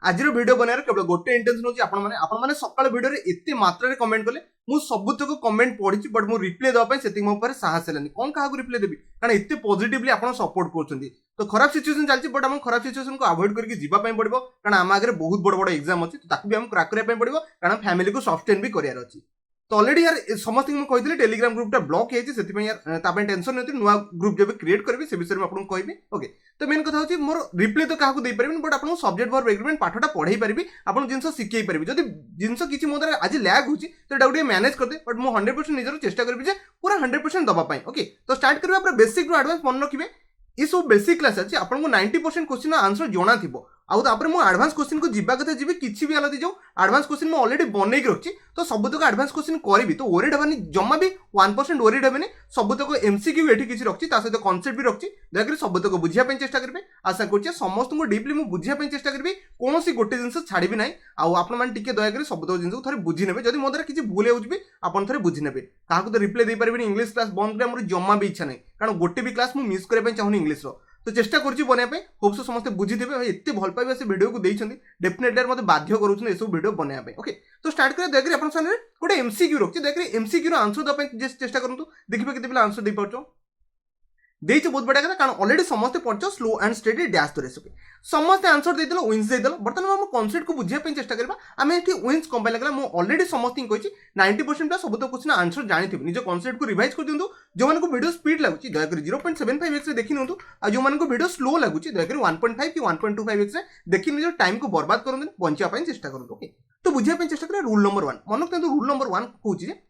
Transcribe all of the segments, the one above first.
आज वीडियो बनार केवल गोटे इंटेंशन होची आपण माने सकाळ वीडियो रे एते मात्रा रे कमेंट कले मु सबुतक कमेंट पढिची बट मु रिप्लाई दवा पय सेटिंग ऊपर साहस हेलानी कोन काहा को रिप्लाई देबी कारण एते पॉजिटिवली आपण सपोर्ट करछंती तो खराब सिचुएशन चलची बट हम खराब सिचुएशन को अवॉइड करके जीवा पय पड़िबो कारण हम आगे बहुत बड़ बड़ एग्जाम अछि तो ताकू भी हम क्रैक करे पय पड़िबो कारण फैमिली को सस्टेन भी करियार अछि तो ऑलरेडी यार समस्त मैं कहते टेलीग्राम ग्रुपटा ब्लॉक है यार टेंशन नहीं नुआ ग्रुप जब क्रिएट करी से विषय में आपको कहबी ओके तो मेन कथा होची मोर रिप्लाई तो काहू दे परबेन बट आपन सब्जेक्ट भर एग्रीमेंट पाठटा पढ़ाई परबी आपन जिंस सिखै परबी जदी जिंस किछि मोदर आज लैग होची तो डाउट मैनेज कर दे बट मो 100% निजर चेष्टा करबी जे पूरा 100% दबा पाई ओके तो स्टार्ट करबा पूरा बेसिक रो एडवांस मन रखिबे ई सब बेसिक क्लास अछि आपन को 90% क्वेश्चन आंसर जोना थिबो आउ तापर मो एडवांस क्वेश्चन को जीवा कथा जीबे किछि भी आलती जाऊ एडवांस क्वेश्चन मो ऑलरेडी बनै के रखछि तो सबुतक एडवांस क्वेश्चन करबी तो वरीड हबनी जम्मा भी 1% वरीड हबनी सबुतक एमसीक्यू एठी किछि रखछि ता सहित कांसेप्ट भी रखछि दयाकरी सबुतक बुझिया पे चेष्टा करबे आशा करछि समस्त को डीपली मो बुझिया पे चेष्टा करबी कोनोसी गोटे जिंस छाड़ीबी नै आउ आपन मान टिके दयाकरी सबुतक जिंस थोरे बुझि नेबे जदी मोदरा किछि भूल हेउजबी आपन थोरे बुझि नेबे काहाकू तो रिप्लाई दे परबेनी इंग्लिश क्लास बंद करे हमर जम्मा भी इच्छा नै कारण गोटे भी क्लास मु मिस करे पे चाहुनी इंग्लिश रो तो चेष्टा करछि बनिया पे होप्स समस्त बुझी देबे भाई एते भल पाइबा से वीडियो को देइछन्ती डेफिनेटली मते बाध्य करूछन एसो वीडियो बनिया पे ओके तो स्टार्ट करे देखरि अपन सामने गोटे एमसीक्यू रखछि देखरि एमसीक्यू रो आंसर द पे चेष्टा करंतु देखिबे केते बिला आंसर दे परछो देइछ बहुत बड़ा कथा कारण ऑलरेडी समस्त पढ़छो स्लो एंड स्टेडी डैश तो रेसोके समस्त आंसर दे देलो विन्स दे देलो बर्तमान हम कांसेप्ट को बुझिया पे चेष्टा करबा हम एठी विन्स कंपाइल लागला मो ऑलरेडी समस्त इन कहिछि 90% प्लस सब तो क्वेश्चन आंसर जानिथिबे निज कांसेप्ट को रिवाइज कर दियंतु जो मन को वीडियो स्पीड लागुछि दया कर 0.75x रे देखि नंतु आ जो मन को वीडियो स्लो लागुछि दया कर 1.5 कि 1.25x रे देखि निज टाइम को बर्बाद करंतु बंचिया पे चेष्टा करंतु ओके तो बुझिया पे चेष्टा करे रूल नंबर 1 मन को रूल नंबर 1 कहूछि जे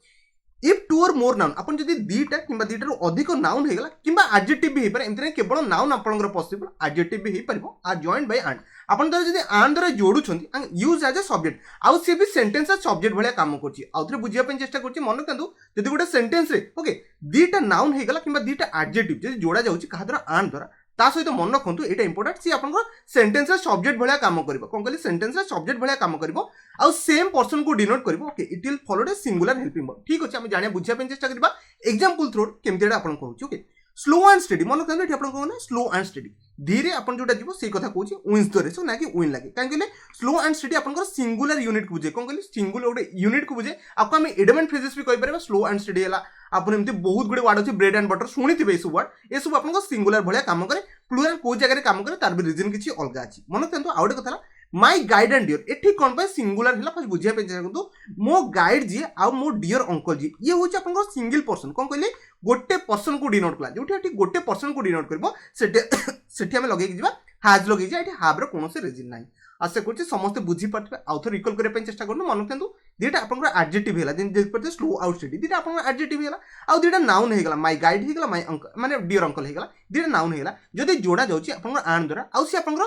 if two or more noun अपन जदि दीटा किंबा दीटा अधिक नाउन हेगला किंबा एडजेक्टिव भी हे पारे एमते केवल नाउन आपनकर पॉसिबल एडजेक्टिव भी हे परबो आर जॉइंड बाय एंड अपन दर जदि एंड द्वारा जोडु छथि and use as a subject आउ से भी सेंटेंस एज सब्जेक्ट भलिया काम करछि आउ थरे बुझिया पे चेष्टा करछि मन कंदु जदि गोटे सेंटेंस रे ओके दीटा नाउन हेगला किंबा दीटा एडजेक्टिव जदि जोडा जाउछि कहा द्वारा एंड द्वारा ता सहित मन रखु एटा इंपोर्टेंट सी आपन सेंटेंस रे सब्जेक्ट भलिया काम करबो कोन कहली सेंटेंस रे सब्जेक्ट भलिया काम करबो आउ सेम पर्सन को डिनोट करबो okay it will follow a singular helping verb ठीक अछि हम जानिया बुझिया पे चेष्टा करबा एग्जांपल थ्रू केमतेडा आपन कहूछि ओके स्लो एंड स्टडी मन कहले एठी आपन कहने स्लो एंड स्टडी धीरे आपन जोटा जीवो सेही कथा कहूछि विन्स दरे सो ना कि विन लागे काहे कहले स्लो एंड स्टडी आपन सिंगुलर यूनिट को बुझे कोन कहले सिंगुलर ओडे यूनिट को बुझे आपको हम एडमेंट फ्रेजेस भी कहि परबा स्लो एंड स्टडी हला आपन एमती बहुत गुडे वर्ड अछि ब्रेड एंड बटर सुनिथिबे ए सब वर्ड ए सब आपन सिंगुलर भलिया काम करे प्लुरल को जगह रे काम करे तार भी रीजन किछि अलगा अछि मन कहंतु आउडे कथा माय गाइड एंड डियर एठी कोन पे सिंगुलर हला फर्स्ट बुझिया पे देखंतु मो गाइड जी आ मो डियर अंकल जी ये होछि आपन सिंगल पर्सन कोन कहले गोटे पर्सन को डिनोट कला जोठी एठी गोटे पर्सन को डिनोट करबो सेठी हम लगे जिबा हैज लगे जे एठी हैव रो कोनोसे रीजन नाही आशा करछि समस्त बुझी पाथबे आउ थो रिकॉल करे पे चेष्टा करनु मन कहंतु दीटा आपन एडजेक्टिव हला जे परते स्लो आउट स्टडी दीटा आपन एडजेक्टिव हला आउ दीटा नाउन हेगला माय गाइड हेगला माय अंकल माने डियर अंकल हेगला दीटा नाउन हेगला जदि जोडा जाउछि आपन आन द्वारा आउ से आपन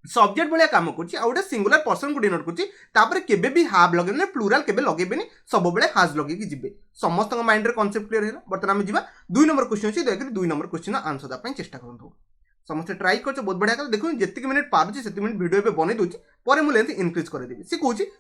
सब्जेक्ट भलिया काम करछि आ ओडे सिंगुलर पर्सन को डिनोट करछि तापर केबे भी हैव लगेने प्लुरल केबे लगेबेनी सब बेले हैज लगे कि जिबे समस्त माइंड रे कांसेप्ट क्लियर हैला बर्तमान हम जिबा 2 नंबर क्वेश्चन अछि देखि 2 नंबर क्वेश्चन आंसर दा पय चेष्टा करंतु समस्त ट्राई करछ बहुत बढ़िया कर देखु जति मिनिट पारुछि सेति मिनिट वीडियो पे बनै दोछि परे मु लेंथ इंक्रीज करे देबी से कहूछि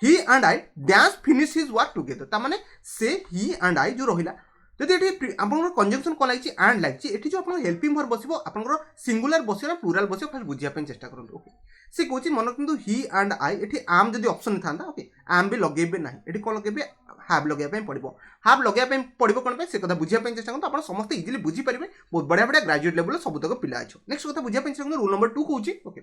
he and I dash finish his work together ता माने से ही एंड आई जो रहिला जदि एठी आपन कंजंक्शन को लागिछि एंड लागिछि एठी जो आपन हेल्पिंग वर्ब बसिबो आपन सिंगुलर बसियो ना प्लुरल बसियो फर्स्ट बुझिया पे चेष्टा करंतु ओके से कहूछि मन किंतु ही एंड आई एठी आम जदि ऑप्शन थांदा ओके आम भी लगेबे नाही एठी कोन लगेबे हैव लगेया पे पड़िबो हैव लगेया पे पड़िबो कोन पे से कथा बुझिया पे चेष्टा करंतु आपन समस्त इजीली बुझी परिबे बहुत बढ़िया बढ़िया ग्रेजुएट लेवल सब तक पिला अछि नेक्स्ट कथा बुझिया पे चेष्टा करंतु रूल नंबर 2 कहूछि okay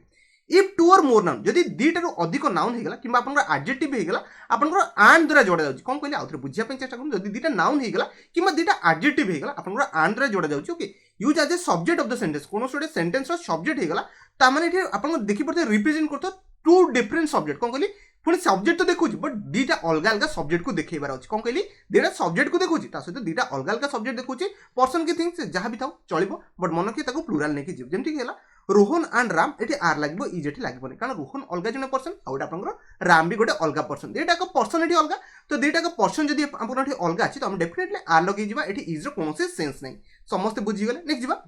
if two or more noun जदि दीटा रो अधिक नाउन हेगला किबा आपन एडजेक्टिव हेगला आपन एंड द्वारा जोडा जाउछि कोन कहले आउथरे बुझिया पे चेष्टा करंतु जदि दीटा नाउन हेगला किबा दीटा एडजेक्टिव हेगला आपन एंड द्वारा जोडा जाउछि okay use as a subject of the sentence कोनो सोडे सेंटेंस रो सब्जेक्ट हेगला ता माने एठी आपन देखि पड़ते रिप्रेजेंट करतो टू डिफरेंट सब्जेक्ट कोन कहली पुणी सब्जेक्ट तो देखुछि बट दीटा अलग अलग सब्जेक्ट को देखैबार अछि कोन कहली दीटा सब्जेक्ट को देखुछि ता सहित दीटा अलग अलग सब्जेक्ट देखुछि पर्सन की थिंग्स जहां भी थाउ चलिबो बट मन के ताको प्लुरल नेकी जिव जेमति कि हला रोहन एंड राम एठी आर लागबो इज एठी लागबोनी कारण रोहन अलगा जने पर्सन आउट आपनकर राम भी गोटे अलगा पर्सन दीटा को पर्सन एठी अलगा तो दीटा को पर्सन जदी आपन एठी अलगा अछि तो हम डेफिनेटली आर लगे जिबा एठी इज रो कोनोसे सेंस नै समस्त बुझी गेले नेक्स्ट जिबा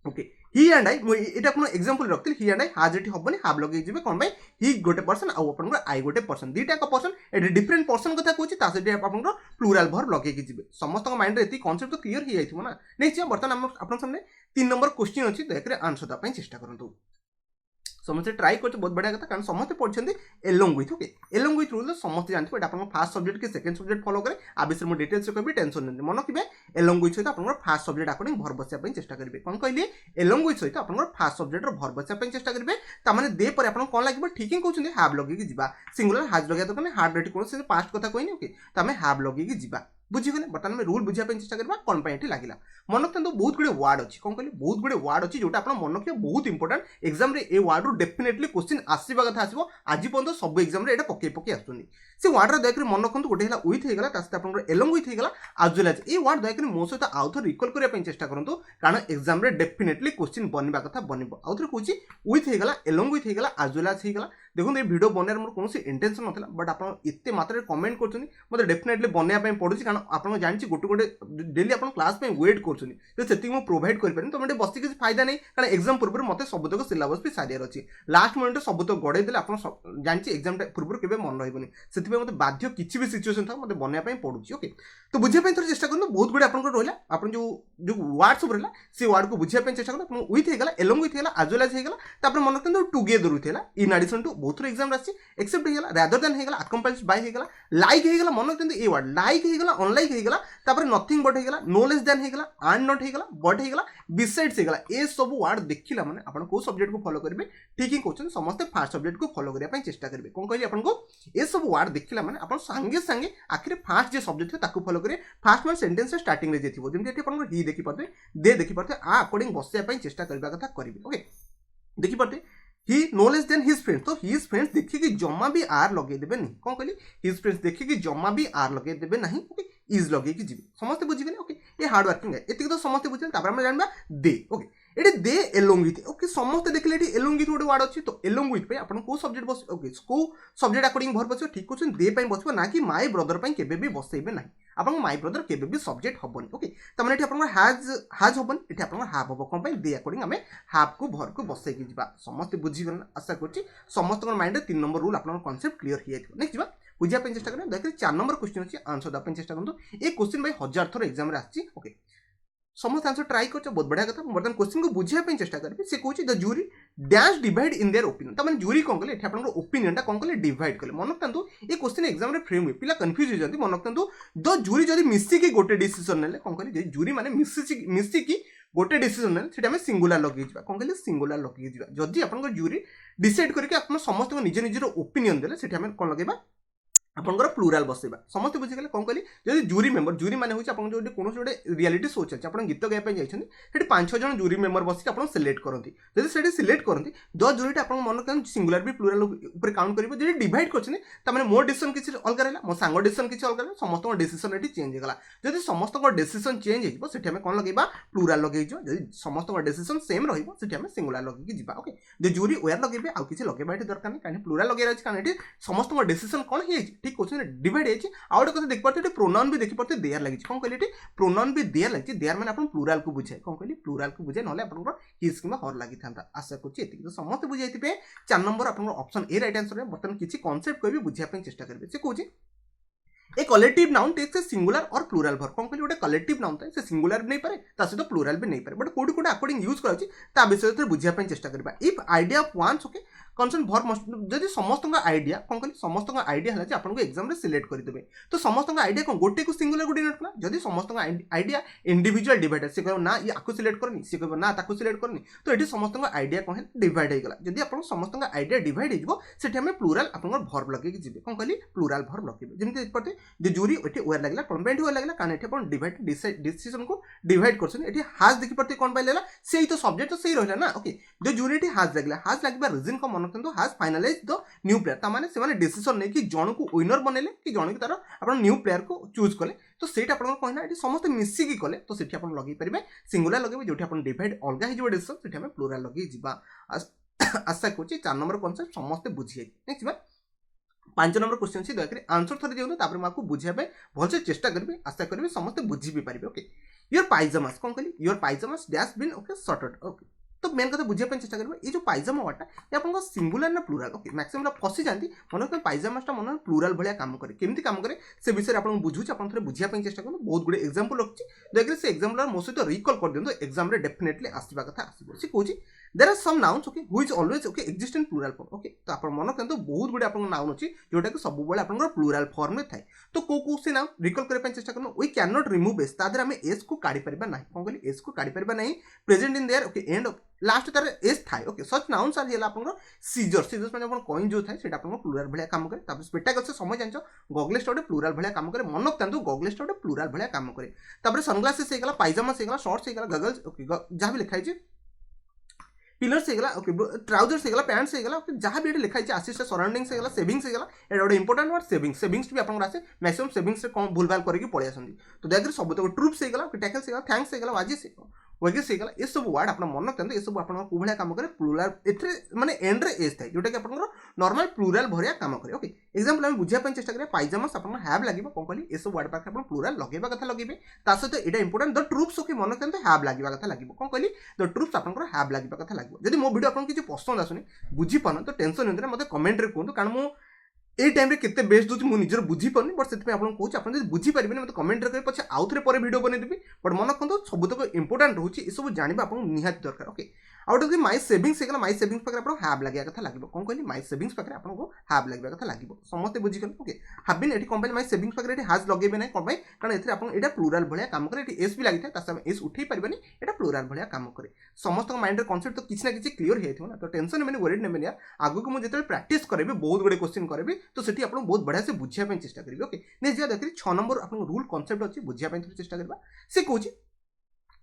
okay he and I Etah cone example रखतिल he and आई हाज एठी हबनी हाव लगे जिबे कोन भाई ही गोटे पर्सन आ आपन आई गोटे पर्सन दीटा का पर्सन एठी डिफरेंट पर्सन कथा कहूछि ता सेठी आपन प्लुरल वर्ब लगे कि जिबे समस्त माइंड रे एती कांसेप्ट तो क्लियर ही आइथिबो ना नेक्स्ट बर्तमान हम आपन सामने 3 नंबर क्वेश्चन अछि देखरे आंसर दा पय चेष्टा करंतु समस्त ट्राई कर बहुत बढ़िया कथा कारण समस्त पढ़ते along with okay along with rule समस्त जानते हैं आप फास्ट सब्जेक्ट कि सेकंड सब्जेक्ट फॉलो करे आ विषय में डिटेल्स कहि टेंशन नहीं मन रखिए एलोंग विथ सहित आप फास्ट सब्जेक्ट अकॉर्डिंग भर बसाया चेष्टा करेंगे कौन कहलिए एलोंग विथ सहित आप फास्ट सब्जेक्ट भर बसाया चेष्टा करेंगे ताने दे पर आप कौन लगे ठीक ही कहते हैव लगे जा सिंगुलर हाज लगे तो हार्ड रेट कौन से पास्ट कथा कहनी ओके तो आम हैव लगे जा बुझीगले बर्तमान रूल बुझापी चेष्टा करवा कौन ये लगे मन रखते बहुत गुड़े वार्ड अच्छी कौन कहली बहुत गुड़े वार्ड अच्छी जोटा आप मन रखिए बहुत इंपोर्टेंट एग्जाम ए वार्ड रू डेफिनेटली क्वेश्चन आसवा कथा आसो आज पर्यटन सब एग्जाम रे पकई पकई आसुँच से वार्ड दयाक मन रखु गोटे विथ होगा आप एलोंग विथ होगा आज वेल एज ये वार्ड दयाक मो सहित आउ थे रिकल करने चेष्टा करूँ कारण एग्जाम रे डेफिनेटली क्वेश्चन बनवा कथा बन आउ थे कौन विथ होगा एलोंग विथ होगा आज वेल एज होगा देखो ये भिडियो बनवार मोर कौन इंटेंशन ना बट आप मात्रा कमेंट कर मतलब डेफिनेटली बनवाई पड़ू कारण आप जानी गोटे गोटे डेली आप क्लास वेट कर प्रोवाइड करें तो मैं बस किसी फायदा नहीं कारण एग्जाम पूर्व मत सबुतक सिलेबस भी सारियार अच्छी लास्ट मोमेंट सबुतक गड़े देते आप जानी एग्जाम पूर्व के मन रही से मतलब बाध्य किसी भी सिचुएसन था मतलब बनवाई पड़ू ओके तो बुझापी थोड़ा चेष्टा करूँ बहुत गुड़े आप रहा आप जो वार्ड सब रहा से वार्ड को बुझापी चेष्टा करूँ विथ होगा एलोंग विथ होगा आज वेल एज होगा मन रखते टुगेदर विथ है इन एडिशन टू बहुत एग्जाम आसी एक्सेप्ट होगा रादर देन होगा अकम्पानिड बाय होगा लाइक होगा मन रखते ये वार्ड लाइक होगा अनलाइक होगा तापर नथिंग बट होगा नो लेस देन होगा एंड नॉट होगा बट होगा बिसाइड्स होगा ये सब वार्ड देखला माने अपन को सब्जेक्ट को फॉलो करेंगे ठीक ही कहते समस्त फास्ट सब्जेक्ट को फॉलो करने चेष्टा करेंगे कौन कहली आपको ये सब वार्ड देखला माने अपन संगे संगे आखिर फास्ट जो सब्जेक्ट है ताकू फॉलो करेंगे फास्ट मान सेंटेंस स्टार्टिंग रे जेथिबो जेमति एठी अपन ही देखि पाते दे देखि पाते आ अकॉर्डिंग बसिया चेष्टा करबा कथा करिवे ओके देखि पाते he no less than his friends तो हिज फ्रेंड्स देखिए जमा भी आर लगे देबे नहीं कौन कहली हिज फ्रेंड्स देखिए जमा भी आर लगे देबे नहीं ओके इज लगे कि जीवे समस्त बुझिगले ओके ये हार्ड वर्किंग है एतिक तो समस्त बुझिले तापर हम जानबा दे ओके एटी दे एलोंग विथ ओके समस्त देखले एटी एलोंग विथ गोटे वर्ड अछि तो एलोंग विथ पे आपण को सब्जेक्ट बस ओके को सब्जेक्ट अकॉर्डिंग भर बसियो ठीक क्वेश्चन दे पई बसियो ना कि माय ब्रदर पई केबे भी बसैबे नाही आपन माय ब्रदर केबे भी सब्जेक्ट हबनी ओके त माने एटी आपन हैज हबनी एटी आपन हैव हबो कोन पई दे अकॉर्डिंग हमें हैव को भर को बसै कि जिबा समस्त बुझिगले आशा करछि समस्त माइंड रे 3 नंबर रूल आपन कांसेप्ट क्लियर हि जाइथो नेक्स्ट जिबा बुझापी चेष्टा करें देखिए 4 नंबर क्वेश्चन अच्छी आंसर देवाई चेष्टा करूँ ये क्वेश्चन भाई 1000 थर एग्जाम आसी ओके समस्त आंसर ट्राई कर बहुत बढ़िया कथा बर्तमान क्वेश्चन को बुझापी चेष्टा करेंगे से कौन the jury dash divide in their opinion तो मैंने जूरी कौन कले आप ओपिनियन कौन कले डिवाइड कले मन रखता ये क्वेश्चन एग्जाम रे फ्रेम हुए पिला कन्फ्यूज हो जाती मन रखता द जूरी जब मिसिकी गोटे डिसीजन ने कौन कहे जूरी मैंने मिसिकी गोटे डिसीजन ने से सिंगुलर लगे कौन कहले सिंगुलर लगे जदि आप जूरी डिसाइड करके आप समस्त निज निजर ओपिनियन देले से कौन लगे आपंकर प्लूराल बसैबा समस्त बुझीगले कौन कहली जब जूरी मेंबर जूरी माने होची आपन जो कौन गोटे रियलिटी शो चलছে आपन गीत गाय जाइछन सेठी 5-6 जन जूरी मेंबर बसिक आपन सिलेक्ट करंती जदि सेठी सिलेक्ट करंती द जूरीटा आपन मन करन सिंगुलर भी प्लूराल ऊपर काउंट करिवो जदि डिवाइड करछन त माने मोर डिसीजन किछि अलग रहला मो सांगो डिसीजन किछि अलग रहला समस्त डिसीजन एठी चेंज हेगला जदि समस्त डिसीजन चेंज हेइबो सेठी हमें कोन लगेबा प्लूराल लगेइजो जदि समस्त डिसीजन सेम रहिबो सेठी हमें सिंगुलर लगेकी जिबा ओके जे जूरी वेयर लगेबे आ किछि लगेबा एठी दरकार नै कानी प्लूराल लगेरा अछि कानी एठी समस्त डिसीजन कोन हेइ ठीक क्वेश्चन डिवाइड आउ गोटे कथा देख पाते प्रोनाउन भी देख पाते देयर लगी कौन कहली प्रोनाउन भी देयर लगी देयर मैंने आप प्लूराल को बुझाए कौन कहली प्लूराल को बुझाए ना आप हिज कि हर लगी था आशा कर तो समस्त बुझाई 4 नंबर आप ऑप्शन ए राइट आंसर है बर्तमान किसी कॉन्सेप्ट को भी बुझाई चेष्टा करेंगे से कौन a collective noun takes a singular और प्लूराल भर कौन कहली गोटे कलेक्टिव नाउन था से सिंगुलर भी नहीं पारे ता सहित प्लूराल भी नहीं पारे बट कोडी कोडी अकॉर्डिंग यूज कराची ता विषय बुझाई चेष्टा करबा if idea of once okay concern भर मस्ट जदि समस्त आइडिया कौन कहली समस्त आइडिया है आपको एग्जाम सिलेक्ट करदे तो समस्त आइडिया कौन गोटे को सिंगुलर को डिनोट कला जदि समस्त आइडिया इंडिविजुअल डिवाइड से कह ना ये आपको सिलेक्ट करनी सी कह ना ताको सिलेक्ट करनी तो ये समस्त आइडिया कौन है डिवाइड हो गला जदि आप समस्त आइडिया डिवाइड हो सेठी प्लूराल आप भर्ब लगे जी कौन कहली प्लूराल भर्ब लगे जमी देखते जो जूरी ये वेयर लगे कन्वेंट वेयर लगे कारण ये डिवाइड डिसीजन को डिवाइड कर हाज देखी पड़ते कौन पाइल से तो सब्जेक्ट तो सही रहा ना ओके जो जूरी हाज लगे रिजन का मन रखते हाज फाइनलाइज द न्यू प्लेयर तामाने से माने डिसीजन नै कि जण को विनर बनेले कि जण के तार आपण न्यू प्लेयर को चूज कले तो सेट आपण कहना एटी समस्त मिसी की कले तो सेठी आपण लगे परिबे सिंगुलर लगे जोठी आपण डिवाइड अलगा हि जो डिसीजन सेठी हमें प्लूराल लगे जिबा आशा करछि 4 नंबर कांसेप्ट समस्त बुझिए नेक्स्ट बा 5 नंबर क्वेश्चन छी दयकरी आंसर थरे दियौ तापर माको बुझिया पे भलसे चेष्टा करबे आशा करबे समस्त बुझि भी परिबे ओके योर पाइजामास कोन कहली your pyjamas dash been okay sorted okay तो मेन कथा बुझे चेष्टा करेंगे ये जो पाइजामा वार्डटा ये आपको सिंगुलर ना प्लूराल ओके मैक्सिमम फसी जाती मन रखते पाइजामाटा मन प्लूराल भाया काम करे केमती काम करे से विषय आपको बुझुचे आप बुझापी चेष्टा करूँ बहुत गुड़े एग्जाम्पल रखी देखिए से एग्जाम्पल मो सहित रिकल कर दिखाँ एग्जाम डेफिनेटली आसवा कथा आसो सी कौन there are some nouns okay who is always okay exist in plural form okay तो आप मन करते बहुत गुड़े आप नाउन अच्छी जोटा कि सब आप प्लूराल फॉर्म में थाए तो कौ से नाउन रिकल करने चेष्टा करना वी कैन नॉट रिमूव एस तादर आम एस को काढ़ी पारिबा ना कौन कहली एस को काढ़ी पारिबा ना present in their okay and last तार एस थाए ओके सच नाउन्स आर हेला आपन सीजर्स सीजर्स माने आपन कॉइन जो थाए सेटा आपन प्लूराल भलिया काम करे तापर स्पेटागस समय जानचो गॉगलेस गोटे प्लूराल भलिया काम करे मन रखतांतु गॉगलेस गोटे प्लूराल भलिया काम करे तापर सनग्लासेस हे गला पायजामास हे गला शॉर्ट्स हे गला गगल्स ओके जहां भी लिखा है पिलर्स हेगला ओके ट्राउजर्स हेगला पैंट्स हेगला ओके जहाँ भी लिखा है असिस्ट सराउंडिंग्स हेगला सेविंग्स हेगला एटा गोटे इंपोर्टेंट वर्ड सेविंग्स सेविंग्स भी आपन आसे मैक्सिमम सेविंग्स से कम भूलभाल करके पळै आसंदी तो देखिए सब तो ट्रूप्स हेगला ओके टैकल्स हेगला थैंक्स हेगला वाजिस वगैरह हेगला ये सब वर्ड आप मन रखते ये सब आप भाया काम करे प्लूराल एथरे माने एंड रे एस थाए जोटा कि आपन नॉर्मल प्लूराल भरिया काम करे ओके एग्जांपल हम बुझिया पय चेष्टा करिया पायजामास आपन हैव लागिबो कोन कहली ये सब वर्ड पाखे आपन प्लूराल लगेबा कथा लगेबे ता सहित एटा इंपोर्टेंट द ट्रूप्स ओके मन रखते हैव लागिबा कथा लागिबो कोन कहली द ट्रूप्स आपन हैव लागिबा कथा लागिबो जदि मो वीडियो आपन किछि पसंद आसुनी बुझी पान तो टेंशन नंदरे मते कमेंट रे कहंतु कारण मो ए टाइम रे केते बेस्ट दूची मु निजर बुझी पारनी बट सेति आपन कहूची आपन जदि बुझी पारिबेनी मते कमेंट रे कहि पछे आउथरे परे वीडियो बनै देबी बट मन रखंतु सबुतक इंपोर्टेंट रहूची ए सब जानिबा आपन निहात दरकार okay out of my savings हेगला माय सेविंग्स पाखे आपन हैव लागिया कथा लागिबो कोन कहली माय सेविंग्स पाखे आपन को हैव लागिबा कथा लागिबो समस्त बुझी गन ओके हैव बीन एठी कंपाइल माय सेविंग्स पाखे एठी हैज लगेबे नै कोन कारण एथरे आपन एटा प्लूराल भलिया काम करे एठी एस भी लागि थाए तासे एस उठै परिबेनी एटा प्लूराल भलिया काम करे समस्त माइंड रे कांसेप्ट तो किछ ना किछ क्लियर हेथिबो ना तो टेंशन नेबेनी वरीड नेबेनी यार आगु को मु जेते प्रैक्टिस करबे बहुत गुडे क्वेश्चन करबे तो सेठी आपन बहुत बढ़िया से बुझिया पे चेष्टा करिवे ओके ने जे देखि 6 नंबर आपन रूल कांसेप्ट अछि बुझिया पे चेष्टा करबा से कहूची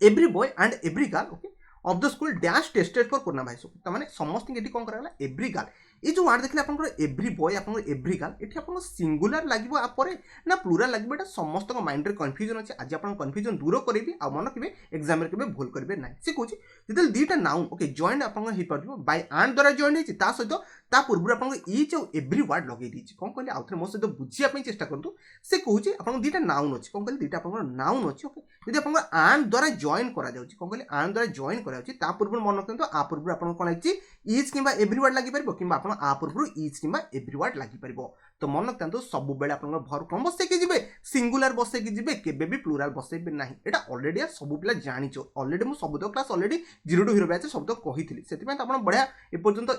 every boy and every girl okay of the school dash tested for corona virus तो माने समस्त के कौन करा एवरी गर्ल ये जो वर्ड देखले आपन एवरी बॉय आपन एवरी गर्ल एठी आपन सिंगुलर लागिबो आ परे ना प्लूराल लागिबो एटा समस्त को माइंड रे कंफ्यूजन अछि आज आपन कंफ्यूजन दूर करबी आ मन केबे एग्जाम रे केबे भूल करबे नै से कहूची जदि दीटा नाउन ओके जॉइंट आपन हि परदिबो बाय एंड द्वारा जॉइंट हेछि ता सहित ता पूर्व आपन ईच और एवरी वर्ड लगे दीछि कोन कहले आउथरे मो सहित बुझिया पे चेष्टा करंतु से कहूची आपन दीटा नाउन अछि कोन कहले दीटा आपन नाउन अछि ओके जदि आपन एंड द्वारा जॉइन करा जाउछि कोन कहले एंड द्वारा जॉइन करा जाउछि ता पूर्व मन रखंतु आ पूर्व आपन कोन लागिछि ईच किबा एवरी वर्ड लागि परबो किबा आपन आ पूर्व ईच किबा एवरी वर्ड लागि परबो तो मन रखंतु सब बेले आपन भर कम बसे के जिवे सिंगुलर बसे के जिवे केबे भी प्लूराल बसे भी नाही एटा ऑलरेडी आ सब पिला जानिचो ऑलरेडी मु सब तो class already 0 to hero batch सब तो कहिथिली सेति पय आपन बढ़िया ए पर्यंत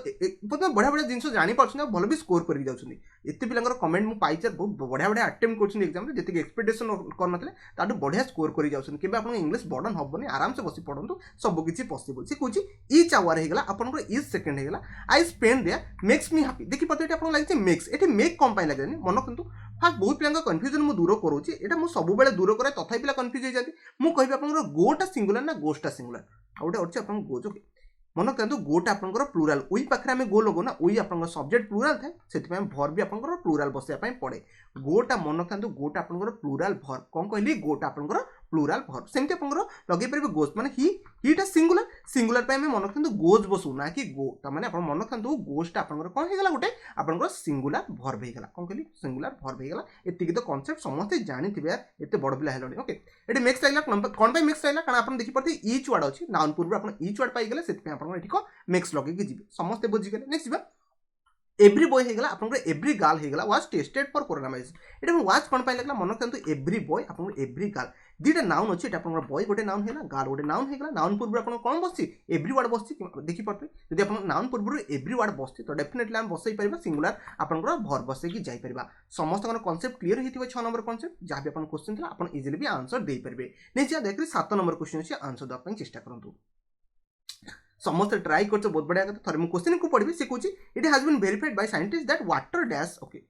बढ़िया बढ़िया जिंस जानि परछन भलो भी स्कोर करि जाउछनी एते पिलांगर कमेंट मु पाइचर बहुत बढ़िया बढ़िया अटेम्प्ट करछन एग्जाम रे जति एक्सपेक्टेशन कर नथले ताडू बढ़िया स्कोर करि जाउछन केबे आपन इंग्लिश बर्डन हबनी आराम से बसी पढंतु सब किछि पॉसिबल से कहूची ईच आवर हेगला आपन को ईच सेकंड हेगला I spend there makes me happy देखि पते आपन लागिছে मेक्स एठी मेक कम पाइ लागेनी मन किंतु फास्ट बहुत पिलांगर कंफ्यूजन मु दूर करूची एटा मु सब बेले दूर करे तथापि पिला कंफ्यूज हो जाती मु कहबी आपन गोटा सिंगुलर ना गोस्टा सिंगुलर आउटे अछि आपन गो जो मन कहतु गोटा आपनकर प्लूराल ओई पाखरे हमें गो लगो ना ओई आपनकर सब्जेक्ट प्लूराल थाए सेति पय वर्ब भी आपनकर प्लूराल बसिया पय पड़े गोटा मन कहतु गोटा आपनकर प्लूराल वर्ब कोन कहली गोटा आपनकर प्लूराल वर्ब सेमति आपनकर लगे परबे गोस माने हीटा सिंगुलर सिंगुलर पय हमें मन कहतु गोज बसु ना कि गो त माने आपन मन कहतु गोस्टा आपनकर कोन हेगला गोटे आपनकर सिंगुलर वर्ब हेगला कोन कहली सिंगुलर वर्ब हेगला एतिकी तो कांसेप्ट समस्त जानि थिबे यार एते बड़ पिला हेलनी ओके एटी मिक्स आइला कोन पय मिक्स आइला कारण आपन देखि परथि ईच वर्ड अछि नाउन पूर्व आपन ईच वर्ड पाइ गेले सेति पय आपन एठी को मिक्स लगे के जिबे समस्त बुझि गेले नेक्स्ट जिबा एवरी बॉय हेगला आपन एवरी गर्ल हेगला was tested for corona virus एटा वाज कोन पाइ लागला मन करंतु एवरी बॉय आपन एवरी गर्ल दीटा नाउन अछि एटा आपन बॉय गोटे नाउन हेला गर्ल गोटे नाउन हेगला नाउन पूर्व आपन कोन बसछि एवरी वर्ड बसछि देखि परते जदि आपन नाउन पूर्व एवरी वर्ड बसछि तो डेफिनेटली हम बसै परिबा सिंगुलर आपन वर्ब बसै की जाई परिबा समस्त कोन कांसेप्ट क्लियर हेतिबो 6 नंबर कांसेप्ट जा भी आपन क्वेश्चन थिला आपन इजीली भी आंसर देई परिबे नेक्स्ट देखि 7 नंबर क्वेश्चन अछि आंसर द पय चेष्टा करंतु समस्त ट्राई करछो बहुत बढ़िया कथा थरे मु क्वेश्चन को पढबी से कहूची it has been verified by scientist that water dash okay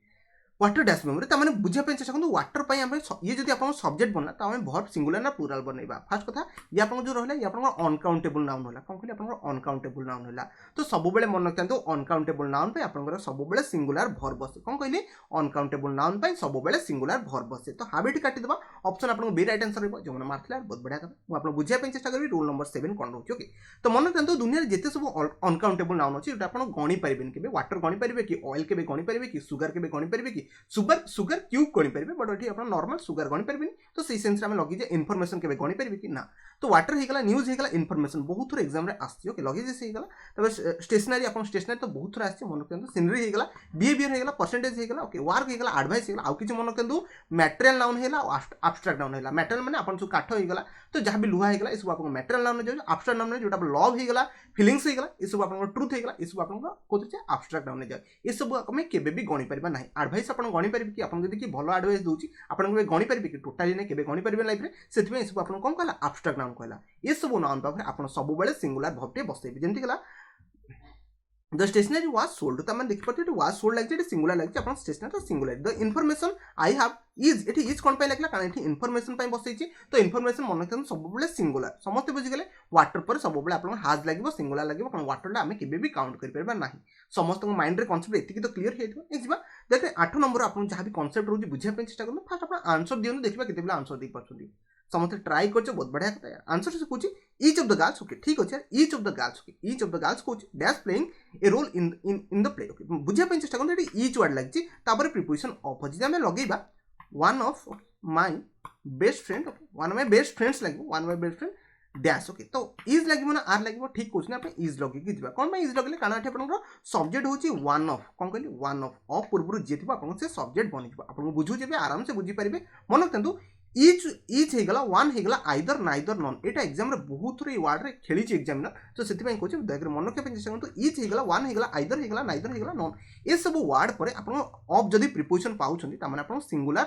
water dash memory त माने बुझिया पे चेष्टा करंतु वाटर पय हम ये जदि आपन सब्जेक्ट बनला त हम वर्ब सिंगुलर ना प्लूरल बनैबा फर्स्ट कथा ये आपन जो रहला ये आपन अनकाउंटेबल नाउन होला कोन कहले आपन अनकाउंटेबल नाउन होला तो सब बेले मन रखंतु अनकाउंटेबल नाउन पे आपन सब बेले सिंगुलर वर्ब बसे कोन कहले अनकाउंटेबल नाउन पे सब बेले सिंगुलर वर्ब बसे तो हैबिट काटी देबा ऑप्शन आपन बी राइट आंसर रहबो जो मन मारथला बहुत बढ़िया कथा मु आपन बुझिया पे चेष्टा करबी रूल नंबर 7 कोन रहउची ओके तो मन रखंतु दुनिया रे जेते सब अनकाउंटेबल नाउन अछि ओटा आपन गणी परिबेन केबे वाटर गणी परिबे कि ऑयल केबे गणी परिबे कि सुगर केबे गणी परिबे कि सुगर सुगर क्यूब गणी पारे बट ये नॉर्मल सुगर गणी पारे तो से सेंस आम लगे इनफॉरमेशन के गणी पारे कि ना तो वाटर होगा न्यूज होगा इनफॉरमेशन बहुत थोड़ा एग्जाम आसी ओके लगे होगा तब स्टेशनरी आप स्टेशनरी तो बहुत थोड़ा आसी मन रखते सीनरी होगा बिहेवियर होगा परसेंटेज होगा ओके वर्क होगा एडवाइस होगा आउ कि मन रखते मटेरियल नाउन है आब्स्ट्रैक्ट नाउन है मटेरियल मैंने आप काठ होगा तो जहाँ भी लुहा होगा ये सब आप मटेरियल नाउन जाए आब्स्ट्रैक्ट नाउन जो लव होगा फिलिंग्स होगा ये सब आप ट्रुथ होगा ये सब आप कौन आब्स्ट्रैक्ट नाउन जाए ये सब आम केवे भी गणी पार ना एडवाइस आप गणी पारे कि आपको जब भल एडवाइस दूसरी आप गणी पारे कि टोटाली नहीं केवे गणी पारे लाइफ में से सब आप कौन कहला आब्स्ट्रैक्ट नाउन कहला ये सब नाउन पाखे आप सब सिंगुलर वर्ब बसैबे जमीक गला द स्टेशनरी वाज सोल्ड तो मैंने देखिए वाज सोल्ड लगे सिंगुलर लगे आप stationery singular the information I have is ये इज कौन लगे कारण ये इनफॉरमेशन बसई तो इनफॉरमेशन मन रखते सब सिंगुलर समस्त बुझीगले वाटर पर सब आप हाज लगे सिंगुलर लगे कारण वाटर आम के काउंट कर ना समस्त माइंड कनसेप्ट एति तो क्लीयर हो देखिए 8 नंबर आप जहाँ भी कनसेप्ट रोज बुझापी चेस्ट करूँ फास्ट आप आंसर दिखाँ देखिए केते आंसर दे पार्टी समस्त ट्राई कर बहुत बढ़िया कथा आंसर से कौन each of the girls okay ठीक अच्छे each of the girls okay each of the girls कौन dash playing a role in the play okay बुझापी चेस्ट करूँ ईच वर्ड लगी प्रिपोजिशन ऑफ अच्छी आम लगेगा one of my best friend okay one of my best friends लगे one of my best friend dash okay तो इज लगे ना आर लगे ठीक कौन आप इज लगे जा कौन इज लगे कारण ये आप सब्जेक्ट हूँ वन ऑफ कौन कहली वन ऑफ पूर्व जी थी आप सब्जेक्ट बनी आपको बुझे आराम से बुझीपारे मन रखते इच इच होगा वन होगा आइदर नाइदर नन यहाँ एग्जाम बहुत थोड़ा वार्ड में खेली एग्जामिनर तो से कहूँ देखिए मन रखा चेस्ट करूँ इच होगा वन होगा आइदर होगा नाइदर होगा नन ये सब वार्ड पर आप ऑफ जदि प्रिपोजिशन पाँच आप सिंगुलर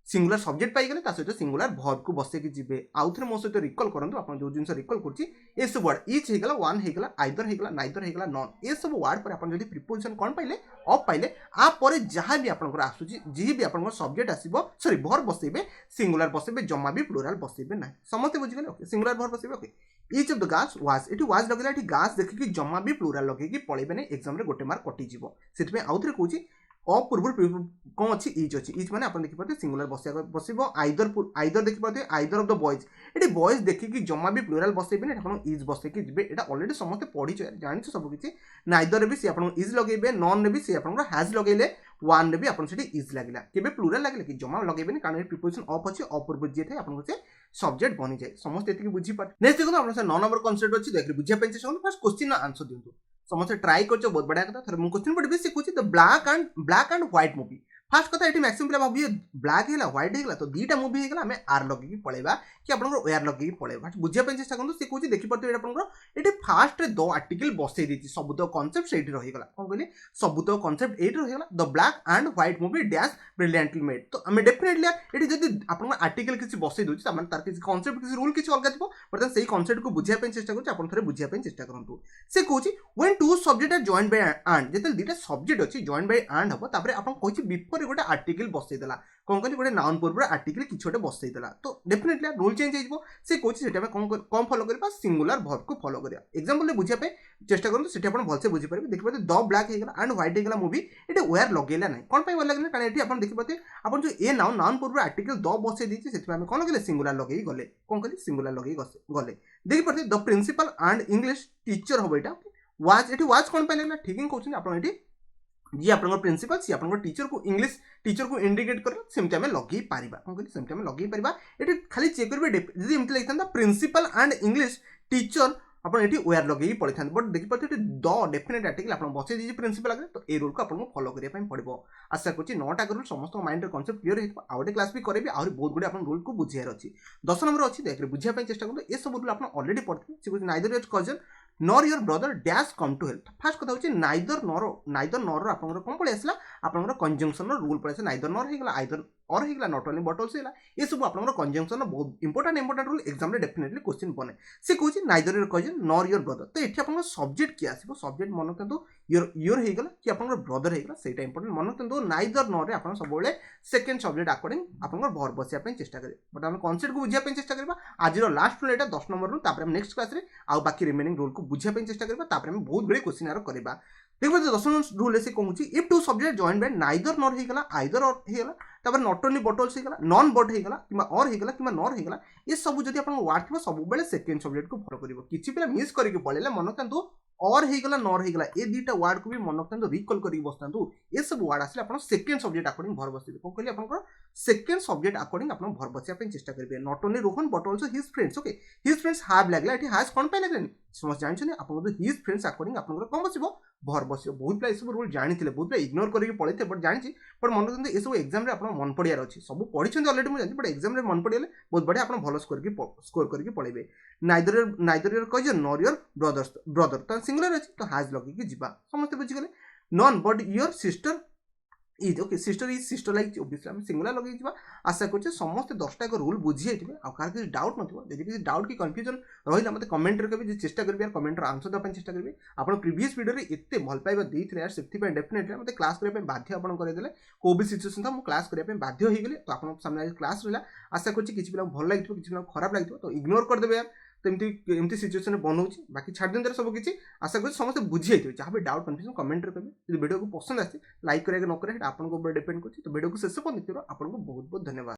सिंगुलर सब्जेक्ट पाइगले सहित सिंगुलर वर्ब को बसैकी जी आउ थे मो सहित रिकल करूँ आप जो जिन रिकल कर सब वर्ड इच होगा वन होगा आइदर होगा नाइदर होगा नन ये सब वर्ड पर आप प्रिपोजिशन कौन पाइले ऑफ पाइले आप जहाँ भी आपंकर आसूसी जी भी आप सब्जेक्ट आसो सॉरी वर्ब बसैबे सिंगुलर बसैबे जमा भी प्लुराल बसैबे ना समस्त बुझीगले ओके सिंगुलर वर्ब बसैबे okay each of the girls was ये वाज लगे ये गास देखिए जमा भी प्लुराल लगे पड़े नहीं एग्जाम गोटे मार्क कटिज से आउ थे कौन अपूर्व कौन अच्छी इच अच्छी इच मैंने आप देखिए सिंगुलर बस आइदर आइदर देखिए आइदर ऑफ द बॉयज ये बॉयज देखिए जमा भी प्लुराल बसैबे आप इज बसैकी जी यहाँ अलरेडी समस्त पढ़ी जानी सबकि नाइदर भी सी आप इज लगे नन भी सी आप हाज लगे वन भी आप इज लगे केवे प्लुराल लगे कि जमा लगे कारण प्रिपोजिशन ऑफ अच्छे अपूर्व जी थे आप सब्जेक्ट बनी जाए समस्त ये बुझीपारे नेक्स्ट देखो आप 9 नंबर कनसेप्ट अच्छी देखिए बुझापी चेस्ट फर्स्ट क्वेश्चन आंसर दिंतु समस्त ट्राई कर बहुत बढ़िया कथा थोड़ा मुझे क्वेश्चन पढ़ी सीखुची the black and white movie first कथा ये मैक्सिमम पिला भाविए ब्लैक है व्हाइट है तो दुईटा मुवी होगा आम आर लगे पलैबा कि आप ओयर लगे पलैबा बुझापी चेस्ट करूँ सी कौन देखिए ये फास्ट द आर्टिकल बसई दी सबूत कनसेप्ट से रहीगला कौन कहली सबूत कनसेप्ट ये रहीगला the black and white movie dash brilliantly made तो आम डेफिनेटली ये जब आप आर्टिकल किसी बसई दूसरी तार किसी कनसेप्ट किसी रूल किसी अलग थो बर्तमान से कनसेप्ट को बुझापी चेस्ट करें बुझापी चेस्ट करूँ से कौन when two subject are joined by and जो दुईटा सब्जेक्ट अच्छी जॉइंड बाय एंड हम तापर आप कही बिफोर गोटे आर्टिकल बसईदेला कौन कहते गोटे नाउन पूर्व आर्टिकल किसी गोटे बसईदेला तो डेफिनेटली रूल चेंज हो से कौन से कौन फॉलो करवा सिंगुलर वर्ब को फॉलो करा एग्जांपल बुझापी चेष्टा करूँ से भलसे बुझीपारे देखिए द ब्लैक होगा एंड व्हाइट होगा मूवी ये वेयर लगेला ना कौन वेयर लगे कारण ये आप देखिए आप जो ए नाउन पूर्व आर्टिकल द बसई दी से कौन लगे सिंगुलर लगे गले कौन कहते सिंगुलर लगे गले देखिए the principal and English teacher हम यहाँ वाज ये वाज कौन लगे ठीक ही कहते आप जी आप प्रिंसिपल सी आप टीचर को इंग्लिश टीचर को इंडिकेट कर सेमती आम लगे पार कौन कहते सेमती आम लगे पार ये खाली चेक करेंगे जब एमती लगी था प्रिंसिपल एंड इंग्लिश टीचर आप वेयर लगे पड़े था बट देखिए द डेफिनेट आर्टिकल आप बसई दीजिए प्रिंसिपल आगे तो ये रूल को आपको फॉलो करने पड़ो आशा करुँच 9टा रूल समस्त माइंड कनसेप्ट क्लियर हो आउटे क्लास भी करेंगे आहरी बहुत गुड़े आप रूल को बुझार अच्छी 10 नंबर अच्छी देखिए बुझापी चेस्ट करूँ ये सब रूल आप अलरेडी पढ़ते हैं neither your cousin nor your brother dash come to help फास्ट कथा होची नाइदर नॉर आपन कौन पड़े आसला आपन कंजंक्शन रूल पड़े आसला नाइदर नॉर होगा आइदर और होगा नॉट ओनली बट ऑल्सो होगा ये सब आपन कंजंक्शन बहुत इंपोर्टेंट रूल एग्जाम में डेफिनेटली क्वेश्चन बने से कौन neither your cousin nor your brother तो ये आप सब्जेक्ट किए आसो सब्जेक्ट मन रखते योर होगा कि आप ब्रदर होगा से इंपोर्टेंट मन रखते नाइदर नॉर आप सब सेकेंड सब्जेक्ट अकॉर्डिंग आप भर बसापी चेष्टा करें बट आम कनसेप्ट को बुझापी चेष्टा करवा आज लास्ट रूल यहाँ 10 नंबर रूल तापर नेक्स्ट क्लास में आउ बाकी रिमेनिंग रूल को बुझापी चेष्टा करवा तापर हम बहुत बड़े क्वेश्चन आर करवा देखिए 10 नंबर रूल से कहूँ if two subject join by neither nor होगा आइदर और होगा तापर नॉट ओनली बट ऑल्सो होगा नॉन बट होगा कि और होगा कि नॉर होगा ये सब जब आप वार्ड थी सब सेकेंड सब्जेक्ट को फॉलो कर किसी पिला मिस करके पढ़ेगा मन रखते और ହେଇଗଲା ନର ହେଇଗଲା ଏ ଦୁଇଟା ୱାର୍ଡକୁ ବି ମନେ ରଖିଥାନ୍ତୁ ରିକଲ୍ କରିକି ବସିଥାନ୍ତୁ ଏସବୁ ୱାର୍ଡ ଆସିଲେ ଆପଣ ସେକେଣ୍ଡ ସବଜେକ୍ଟ ଆକର୍ଡିଂ ଭର ବସିବେ କ'ଣ କହିଲେ ଆପଣଙ୍କର ସେକେଣ୍ଡ ସବଜେକ୍ଟ ଆକର୍ଡିଂ ଆପଣ ଭର ବସିବା ପାଇଁ ଚେଷ୍ଟା କରିବେ not only Rohan but also his friends okay his friends have ଲାଗିଲା ଏଠି ହାଜ୍ କ'ଣ ପାଇଁ ଲାଗିଲାନି ସମସ୍ତେ ଜାଣିଛନ୍ତି ଆପଣଙ୍କର ହିଜ୍ ଫ୍ରେଣ୍ଡସ୍ ଆକର୍ଡିଂ ଆପଣଙ୍କର କ'ଣ ବସିବ ଭର ବସିବ ବହୁତ ପିଲା ଏସବୁ ରୁଲ୍ ଜାଣିଥିଲେ ବହୁତ ପିଲା ଇଗ୍ନୋର କରିକି ପଳେଇଥିଲେ ବଟ୍ ଜାଣିଛି ବଟ୍ ମନେ ରଖନ୍ତୁ ଏସବୁ ଏକ୍ଜାମରେ ଆପଣ ମନେ ପଡ଼ିବାର ଅଛି ସବୁ ପଢ଼ିଛନ୍ତି ଅଲରେଡ଼ି ମୁଁ ଜାଣିଛି ବଟ୍ ଏକ୍ଜାମରେ ମନେ ପଡ଼ିଗଲେ ବହୁତ ବଢ଼ିଆ ଆପଣ ଭଲ ସ୍କୋର କରିକି ପଳେଇବେ ନାଇଦର ୟୋର କହିଛ ନର୍ ୟୋର ବ୍ରଦର ତ ସିଙ୍ଗୁଲାର ଅଛି ତ ହାଜ୍ ଲଗେଇକି ଯିବା ସମସ୍ତେ ବୁଝିଗଲେ none but your sister is okay sister is sister ଲାଗିଛି ଓବିୟସଲି ଆମେ ସିଙ୍ଗୁଲାର ଲଗେଇକି ଯିବା ଆଶା କରୁଛେ ସମସ୍ତେ 10ଟା ଏକ ରୁଲ୍ ବୁଝିଯାଇଥିବେ ଆଉ କାହାର କିଛି ଡାଉଟ୍ ନଥିବ ଯଦି କିଛି ଡାଉଟ୍ କି କନଫ୍ୟୁଜନ୍ ରହିଲା ମୋତେ କମେଣ୍ଟରେ କହିବେ ଯେ ଚେଷ୍ଟା କରିବି ଆଉ କମେଣ୍ଟର ଆନ୍ସର ଦେବା ପାଇଁ ଚେଷ୍ଟା କରିବି ଆପଣ ପ୍ରିଭିୟସ୍ ଭିଡ଼ିଓରେ ଏତେ ଭଲ ପାଇବା ଦେଇଥିଲେ ୟାର ସେଥିପାଇଁ ଡେଫିନେଟଲି ମୋତେ କ୍ଲାସ୍ କରିବା ପାଇଁ ବାଧ୍ୟ ଆପଣ କରିଦେଲେ କେଉଁ ବି ସିଚୁଏସନ୍ ଥାଏ ମୁଁ କ୍ଲାସ୍ କରିବା ପାଇଁ ବାଧ୍ୟ ହେଇଗଲି ତ ଆପଣଙ୍କ ସାମ୍ନାରେ କ୍ଲାସ୍ ରହିଲା ଆଶା କରୁଛି କିଛି ପିଲାଙ୍କୁ ଭଲ ଲାଗିଥିବ କିଛି ପିଲାଙ୍କୁ ଖରାପ ଲାଗିଥିବ ତ ଇଗ୍ନୋର କରିଦେବେ ୟାର ତ ଏମିତି ସିଚୁଏସନ୍ ବନଉଛି ବାକି ଛାଡ଼ି ଦିଅନ୍ତୁ ସବୁ କିଛି ଆଶା କରୁଛି ସମସ୍ତେ ବୁଝିଯାଇଥିବେ ଯାହା ବି ଡାଉଟ୍ କନଫ୍ୟୁଜନ୍ କମେଣ୍ଟରେ କହିବେ ଯଦି ଭିଡ଼ିଓକୁ ପସନ୍ଦ ଆସିଛି ଲାଇକ୍ କରିବା ନ କରିବା ସେଇଟା ଆପଣଙ୍କ ଉପରେ ଡିପେଣ୍ଡ କରୁଛି ତ ଭିଡ଼ିଓକୁ ଶେଷ ପର୍ଯ୍ୟନ୍ତ ଦେଖିଥିବାରୁ ଆପଣଙ୍କୁ ବହୁତ ବହୁତ ଧନ୍ୟବାଦ।